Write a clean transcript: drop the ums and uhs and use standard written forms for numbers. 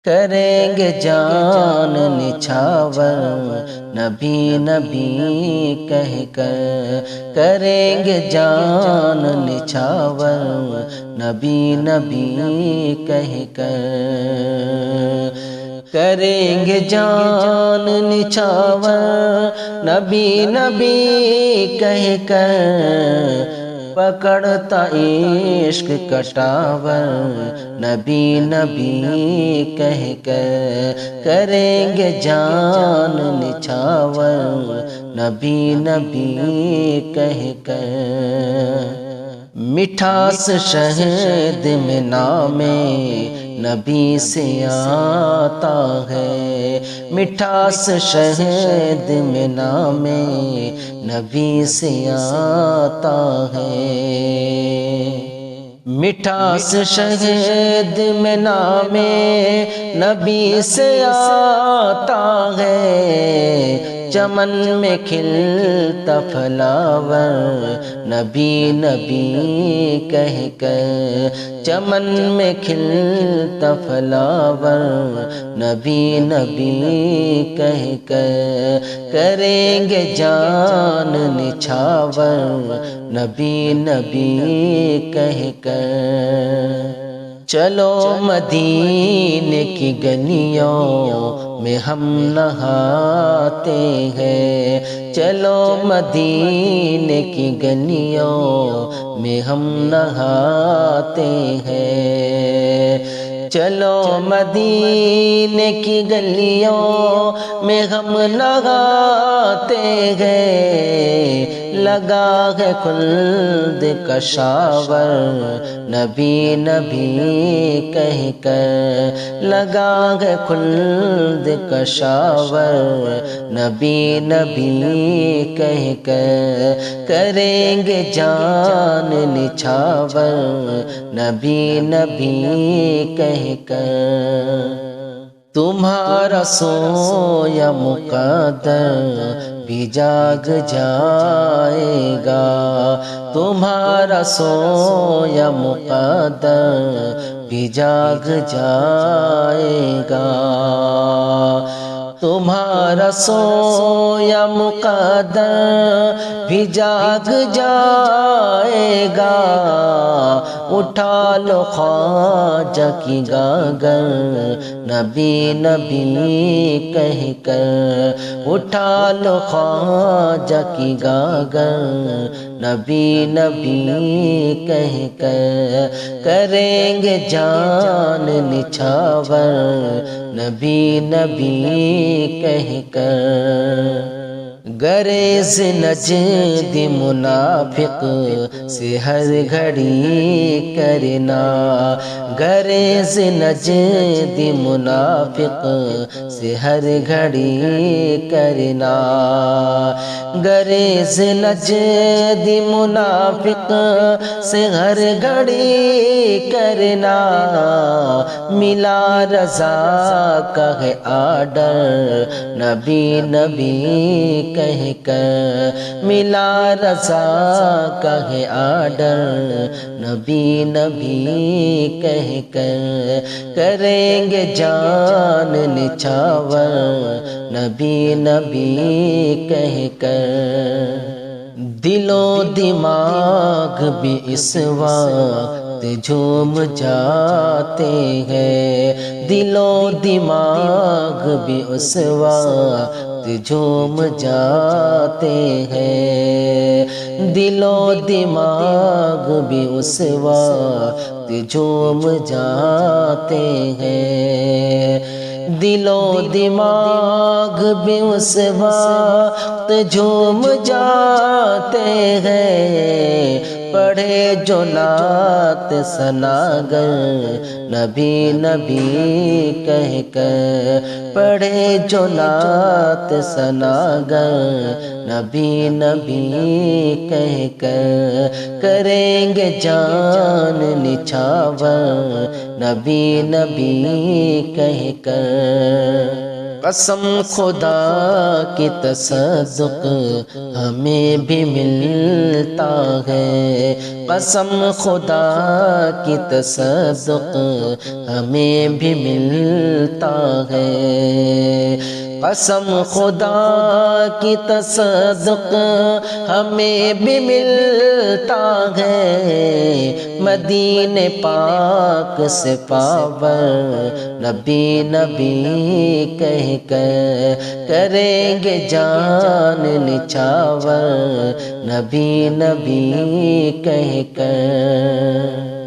کریں گے جان نچھاور نبی نبی کہہ کر، کریں گے جان نچھاور نبی نبی کہہ کر، کریں گے جان نچھاور نبی نبی کہہ کر، پکڑتا عشق کٹاور نبی نبی کہہ کر، کریں گے جان نچھاور نبی نبی کہہ کر، مٹھاس شہد میں نام نبی سے آتا ہے، مٹھاس شہد میں نام نبی سے آتا ہے، مٹھاس شہد میں نام نبی سے آتا ہے، چمن میں کھلتا پھلاور نبی نبی کہہ کر، چمن میں کھلتا پھلاور نبی نبی کہہ کر، کریں گے جان نچھاور نبی نبی کہہ کر، چلو مدینے کی گلیوں میں ہم نہاتے ہیں، چلو مدینے کی گلیوں میں ہم نہاتے ہیں، چلو مدینے کی گلیوں میں ہم نہاتے ہیں، لگا ہے خلد کا شاور نبی نبی کہہ کر، لگا ہے خلد کا شاور نبی نبی کہہ کر، کریں گے جان نچھاور نبی نبی کہہ کر، تمہارا سویا مقدر بھی جاگ جائے گا، تمہارا سویا مقدر بھی جاگ جائے گا، تمہارا سویا مقدر بھی جاگ جائے گا، اٹھا لو خواجہ کی گاگر نبی نبی کہہ کر، اٹھا لو خواجہ کی گاگر نبی نبی کہہ کر، کریں گے جان نچھاور نبی نبی کہہ کر، گریز نجد منافق سے ہر گھڑی کرنا، گریز نجد منافق سے ہر گھڑی کرنا، گریز نجد منافق سے ہر گھڑی کرنا، ملا رضا کا ہے آرڈر نبی نبی کہہ کر، ملا رضا کا ہے آرڈر نبی نبی کہہ کر، کریں گے جان نچھاور نبی نبی کہہ کر، دل و دماغ بھی اس وقت جھوم جاتے ہیں، دل و دماغ بھی اس وقت جھوم جاتے ہیں، دل و دماغ بھی اس وقت جھوم جاتے ہیں، دل و دماغ بھی اس وقت جھوم جاتے ہیں، پڑھے جو نعت ثناگر نبی نبی کہہ کر، پڑھے جو نعت ثناگر نبی نبی کہہ کر، کریں گے جان نچھاور نبی نبی کہہ کر، قسم خدا کی تصدق ہمیں بھی ملتا ہے، قسم خدا کی تصدق ہمیں بھی ملتا ہے، قسم خدا کی تصدق ہمیں بھی ملتا ہے، مدینے پاک سے پاور نبی نبی کہہ کر کریں گے جان نچھاور، نبی نبی کہہ کر۔